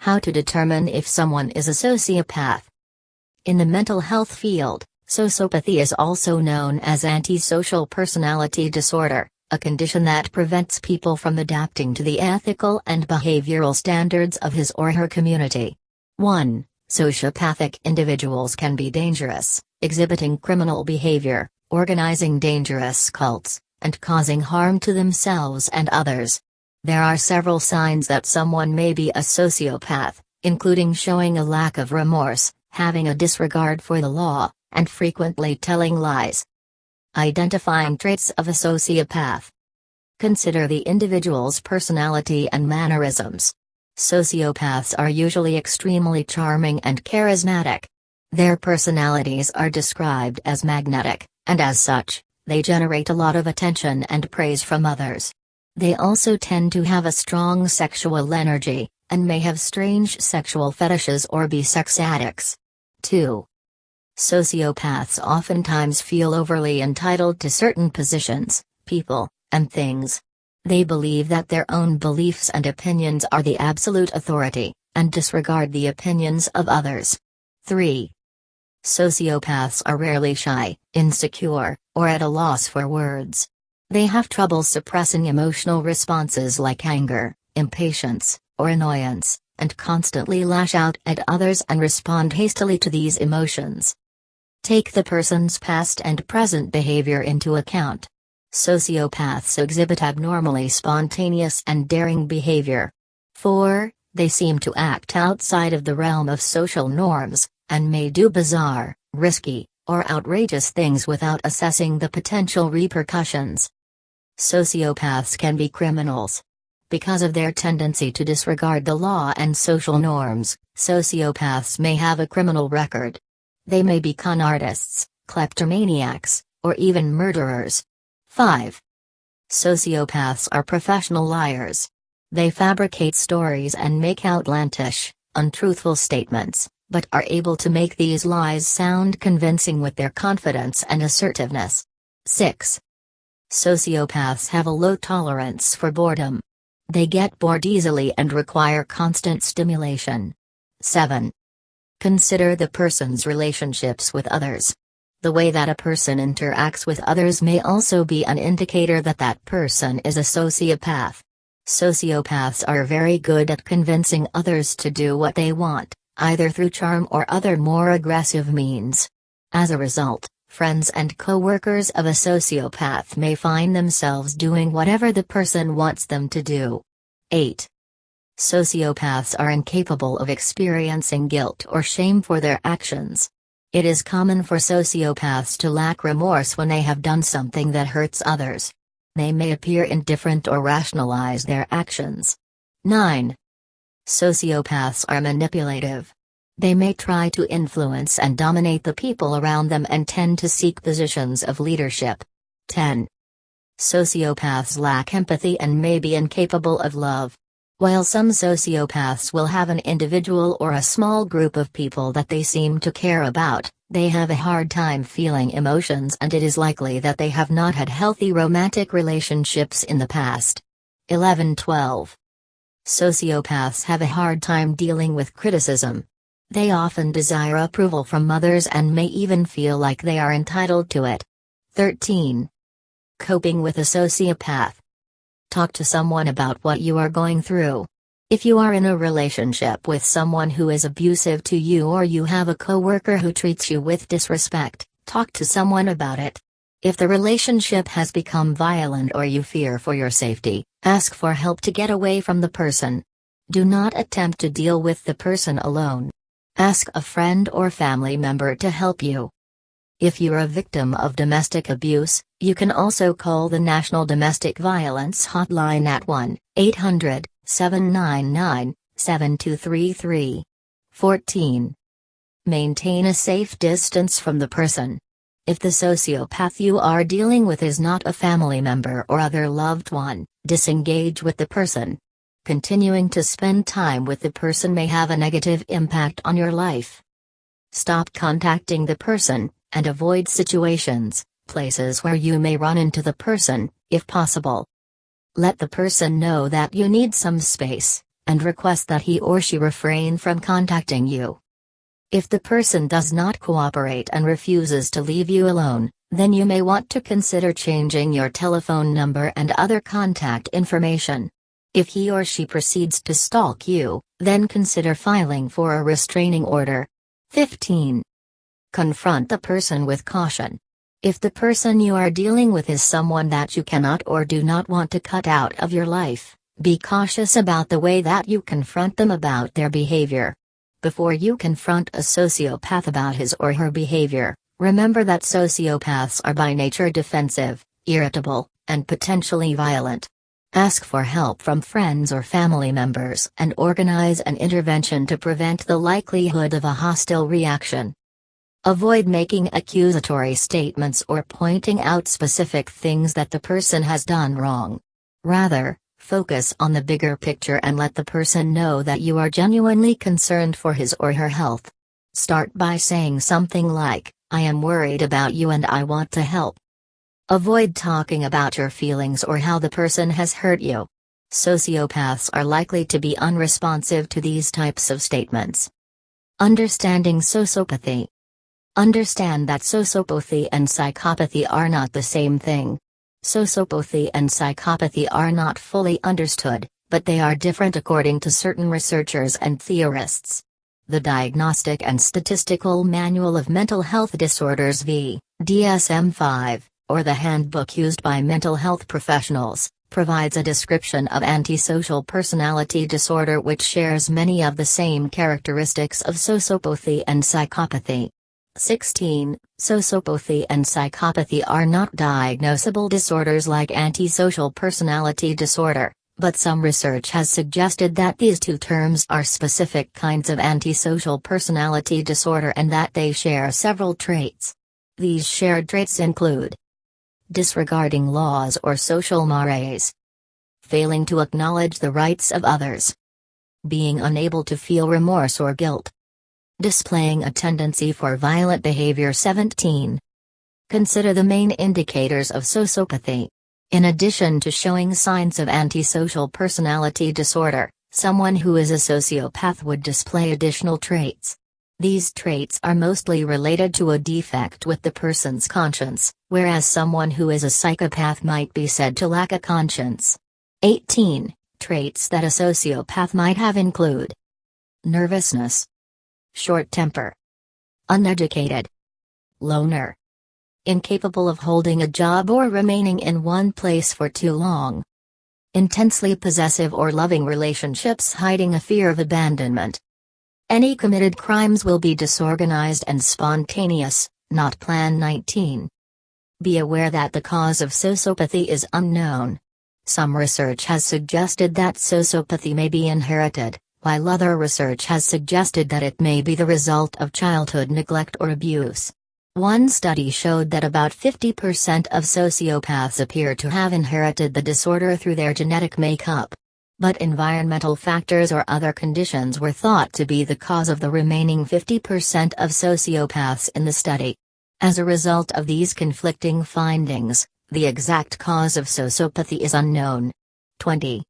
How to determine if someone is a sociopath. In the mental health field, sociopathy is also known as antisocial personality disorder, a condition that prevents people from adapting to the ethical and behavioral standards of his or her community. 1. Sociopathic individuals can be dangerous, exhibiting criminal behavior, organizing dangerous cults, and causing harm to themselves and others. There are several signs that someone may be a sociopath, including showing a lack of remorse, having a disregard for the law, and frequently telling lies. Identifying traits of a sociopath. Consider the individual's personality and mannerisms. Sociopaths are usually extremely charming and charismatic. Their personalities are described as magnetic, and as such, they generate a lot of attention and praise from others. They also tend to have a strong sexual energy, and may have strange sexual fetishes or be sex addicts. 2. Sociopaths oftentimes feel overly entitled to certain positions, people, and things. They believe that their own beliefs and opinions are the absolute authority, and disregard the opinions of others. 3. Sociopaths are rarely shy, insecure, or at a loss for words. They have trouble suppressing emotional responses like anger, impatience, or annoyance, and constantly lash out at others and respond hastily to these emotions. Take the person's past and present behavior into account. Sociopaths exhibit abnormally spontaneous and daring behavior. 4. They seem to act outside of the realm of social norms, and may do bizarre, risky, or outrageous things without assessing the potential repercussions. Sociopaths can be criminals. Because of their tendency to disregard the law and social norms, sociopaths may have a criminal record. They may be con artists, kleptomaniacs, or even murderers. 5. Sociopaths are professional liars. They fabricate stories and make outlandish, untruthful statements, but are able to make these lies sound convincing with their confidence and assertiveness. 6. Sociopaths have a low tolerance for boredom. They get bored easily and require constant stimulation. 7. Consider the person's relationships with others. The way that a person interacts with others may also be an indicator that that person is a sociopath. Sociopaths are very good at convincing others to do what they want, either through charm or other more aggressive means. As a result, friends and co-workers of a sociopath may find themselves doing whatever the person wants them to do. 8. Sociopaths are incapable of experiencing guilt or shame for their actions. It is common for sociopaths to lack remorse when they have done something that hurts others. They may appear indifferent or rationalize their actions. 9. Sociopaths are manipulative. They may try to influence and dominate the people around them and tend to seek positions of leadership. 10. Sociopaths lack empathy and may be incapable of love. While some sociopaths will have an individual or a small group of people that they seem to care about, they have a hard time feeling emotions, and it is likely that they have not had healthy romantic relationships in the past. 11-12. Sociopaths have a hard time dealing with criticism. They often desire approval from others and may even feel like they are entitled to it. 13. Coping with a sociopath. Talk to someone about what you are going through. If you are in a relationship with someone who is abusive to you, or you have a coworker who treats you with disrespect, talk to someone about it. If the relationship has become violent or you fear for your safety, ask for help to get away from the person. Do not attempt to deal with the person alone. Ask a friend or family member to help you. If you're a victim of domestic abuse, you can also call the National Domestic Violence Hotline at 1-800-799-7233. 14. Maintain a safe distance from the person. If the sociopath you are dealing with is not a family member or other loved one, disengage with the person. Continuing to spend time with the person may have a negative impact on your life. Stop contacting the person, and avoid situations, places where you may run into the person, if possible. Let the person know that you need some space, and request that he or she refrain from contacting you. If the person does not cooperate and refuses to leave you alone, then you may want to consider changing your telephone number and other contact information. If he or she proceeds to stalk you, then consider filing for a restraining order. 15. Confront the person with caution. If the person you are dealing with is someone that you cannot or do not want to cut out of your life, be cautious about the way that you confront them about their behavior. Before you confront a sociopath about his or her behavior, remember that sociopaths are by nature defensive, irritable, and potentially violent. Ask for help from friends or family members and organize an intervention to prevent the likelihood of a hostile reaction. Avoid making accusatory statements or pointing out specific things that the person has done wrong. Rather, focus on the bigger picture and let the person know that you are genuinely concerned for his or her health. Start by saying something like, "I am worried about you and I want to help." Avoid talking about your feelings or how the person has hurt you. Sociopaths are likely to be unresponsive to these types of statements. Understanding sociopathy. Understand that sociopathy and psychopathy are not the same thing. Sociopathy and psychopathy are not fully understood, but they are different according to certain researchers and theorists. The Diagnostic and Statistical Manual of Mental Health Disorders v. DSM-5, or the handbook used by mental health professionals, provides a description of antisocial personality disorder which shares many of the same characteristics of sociopathy and psychopathy. 16. Sociopathy and psychopathy are not diagnosable disorders like antisocial personality disorder, but some research has suggested that these two terms are specific kinds of antisocial personality disorder and that they share several traits. These shared traits include disregarding laws or social mores, failing to acknowledge the rights of others, being unable to feel remorse or guilt, displaying a tendency for violent behavior. 17. Consider the main indicators of sociopathy. In addition to showing signs of antisocial personality disorder, someone who is a sociopath would display additional traits. These traits are mostly related to a defect with the person's conscience, whereas someone who is a psychopath might be said to lack a conscience. 18. Traits that a sociopath might have include nervousness, short temper, uneducated, loner, incapable of holding a job or remaining in one place for too long, intensely possessive or loving relationships hiding a fear of abandonment. Any committed crimes will be disorganized and spontaneous, not planned. 19. Be aware that the cause of sociopathy is unknown. Some research has suggested that sociopathy may be inherited, while other research has suggested that it may be the result of childhood neglect or abuse. One study showed that about 50% of sociopaths appear to have inherited the disorder through their genetic makeup. But environmental factors or other conditions were thought to be the cause of the remaining 50% of sociopaths in the study. As a result of these conflicting findings, the exact cause of sociopathy is unknown. 20.